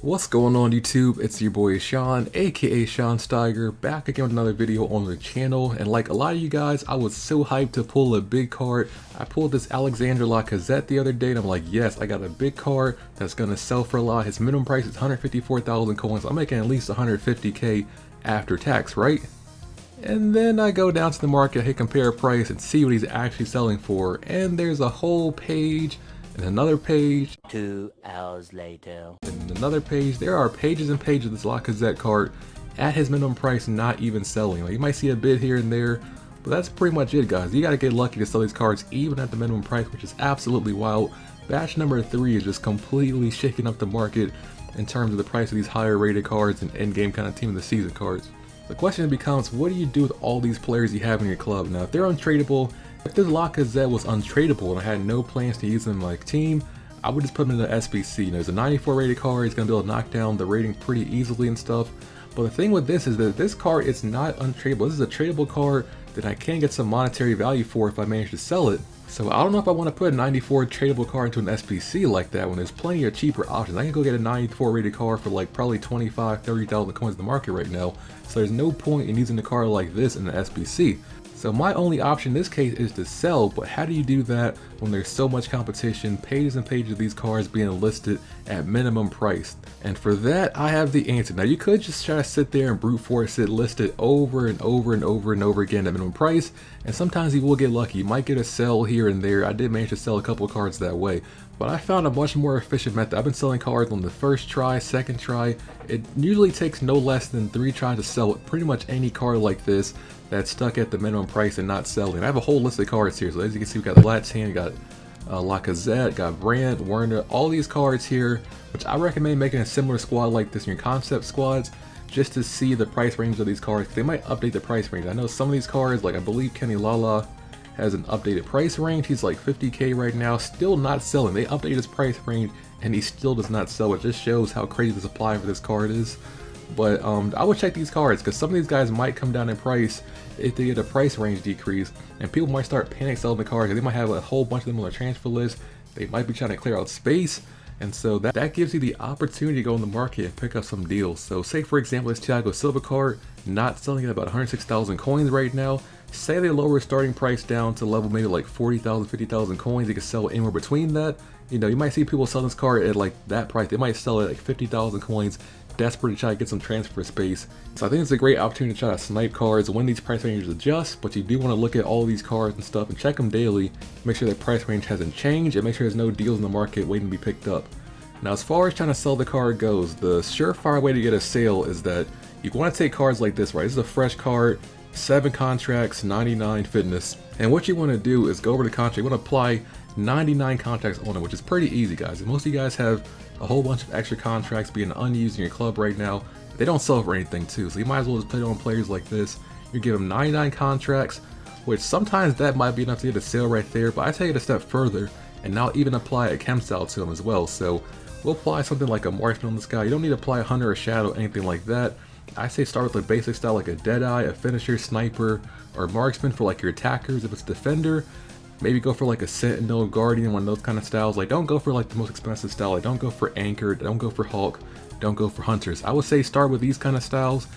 What's going on YouTube? It's your boy Sean, aka Sean Steiger, back again with another video on the channel. And like a lot of you guys, I was so hyped to pull a big card. I pulled this ANY Lacazette the other day and I'm like, yes, I got a big card that's gonna sell for a lot. His minimum price is 154,000 coins. I'm making at least 150k after tax, right? And then I go down to the market, hit compare price and see what he's actually selling for. And there's a whole page and another page. 2 hours later. And another page. There are pages and pages of this Lacazette card at his minimum price not even selling. Like, you might see a bid here and there, but that's pretty much it, guys. You gotta get lucky to sell these cards even at the minimum price, which is absolutely wild. Batch number 3 is just completely shaking up the market in terms of the price of these higher rated cards and endgame kind of team of the season cards. The question becomes, what do you do with all these players you have in your club? Now, if they're untradeable, if this Lacazette was untradeable and I had no plans to use him in my team, I would just put him in the SBC. You know, he's a 94 rated card, he's going to be able to knock down the rating pretty easily and stuff. But the thing with this is that this card is not untradeable. This is a tradable card that I can get some monetary value for if I manage to sell it. So I don't know if I want to put a 94 tradable card into an SBC like that when there's plenty of cheaper options. I can go get a 94 rated card for like probably 25, 30,000 coins in the market right now. So there's no point in using a card like this in the SBC. So my only option in this case is to sell, but how do you do that when there's so much competition, pages and pages of these cards being listed at minimum price? And for that, I have the answer. Now, you could just try to sit there and brute force it, list it over and over and over and over again at minimum price, and sometimes you will get lucky. You might get a sell here and there. I did manage to sell a couple of cards that way, but I found a much more efficient method. I've been selling cards on the first try, second try. It usually takes no less than 3 tries to sell pretty much any card like this that's stuck at the minimum price and not selling. I have a whole list of cards here. So as you can see, we got Latan, got Lacazette, got Brandt, Werner, all these cards here, which I recommend making a similar squad like this in your concept squads, just to see the price range of these cards. They might update the price range. I know some of these cards, like I believe Kenny Lala has an updated price range. He's like 50k right now, still not selling. They updated his price range and he still does not sell. It just shows how crazy the supply for this card is. But I would check these cards because some of these guys might come down in price if they get a price range decrease, and people might start panic selling the cards. They might have a whole bunch of them on their transfer list. They might be trying to clear out space, and so that gives you the opportunity to go in the market and pick up some deals. So say for example this Thiago Silva card not selling at about 106,000 coins right now. Say they lower his starting price down to level maybe like 40,000, 50,000 coins. They can sell anywhere between that. You know, you might see people sell this card at like that price. They might sell it at like 50,000 coins, desperate to try to get some transfer space. So I think it's a great opportunity to try to snipe cards when these price ranges adjust, but you do want to look at all these cards and stuff and check them daily, make sure that price range hasn't changed, and make sure there's no deals in the market waiting to be picked up. Now, as far as trying to sell the card goes, the surefire way to get a sale is that you want to take cards like this, right? This is a fresh card, 7 contracts, 99 fitness. And what you want to do is go over the contract. You want to apply 99 contracts on it, which is pretty easy, guys. Most of you guys have a whole bunch of extra contracts being unused in your club right now. They don't sell for anything too, so you might as well just put it on players like this. You give them 99 contracts, which sometimes that might be enough to get a sale right there, but I take it a step further and now even apply a chem style to them as well. So we'll apply something like a marksman on this guy. You don't need to apply a hunter or shadow, anything like that. I say start with a basic style like a deadeye, a finisher, sniper, or marksman for like your attackers. If it's defender, maybe go for like a sentinel, guardian, one of those kind of styles. Like, don't go for like the most expensive style. Like, don't go for anchor, don't go for Hulk, don't go for hunters. I would say start with these kind of styles,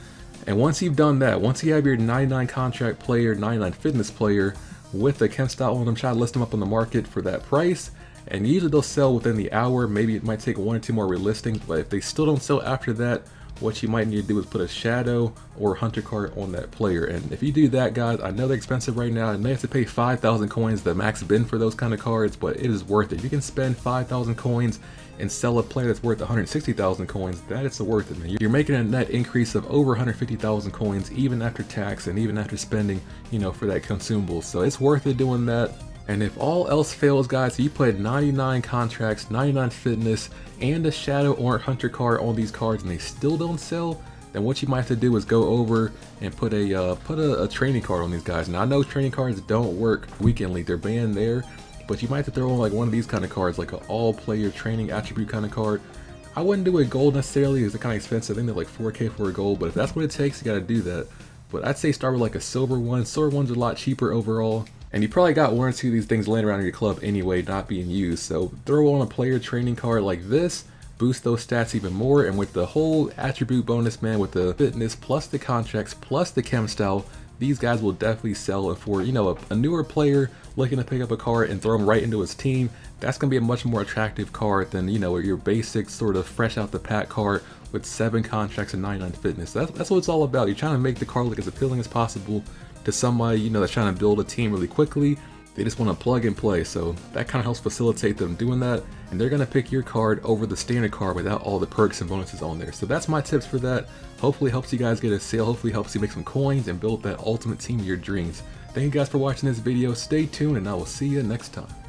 and once you've done that, once you have your 99 contract player, 99 fitness player with a chem style on them, try to list them up on the market for that price, and usually they'll sell within the hour. Maybe it might take 1 or 2 more relistings, but if they still don't sell after that, what you might need to do is put a shadow or hunter card on that player. And if you do that, guys, I know they're expensive right now. I may have to pay 5,000 coins, the max bin for those kind of cards, but it is worth it. If you can spend 5,000 coins and sell a player that's worth 160,000 coins, that is worth it, man. You're making a net increase of over 150,000 coins even after tax and even after spending, you know, for that consumable. So it's worth it doing that. And if all else fails, guys, you put 99 contracts, 99 fitness, and a shadow or hunter card on these cards and they still don't sell, then what you might have to do is go over and put a training card on these guys. Now, I know training cards don't work weekendly, they're banned there, but you might have to throw on like one of these kind of cards, like an all-player training attribute kind of card. I wouldn't do a gold necessarily, because they're kind of expensive. I think they're like 4k for a gold, but if that's what it takes, you got to do that. But I'd say start with like a silver one. Silver one's a lot cheaper overall. And you probably got 1 or 2 of these things laying around in your club anyway, not being used. So throw on a player training card like this, boost those stats even more. And with the whole attribute bonus, man, with the fitness plus the contracts plus the chem style, these guys will definitely sell. And for, you know, a newer player looking to pick up a card and throw him right into his team, that's going to be a much more attractive card than, you know, your basic sort of fresh out the pack card with 7 contracts and 99 fitness. That's what it's all about. You're trying to make the card look as appealing as possible to somebody, you know, that's trying to build a team really quickly. They just want to plug and play, so that kind of helps facilitate them doing that, and they're going to pick your card over the standard card without all the perks and bonuses on there. So that's my tips for that. Hopefully helps you guys get a sale, hopefully helps you make some coins and build that ultimate team of your dreams. Thank you guys for watching this video. Stay tuned, and I will see you next time.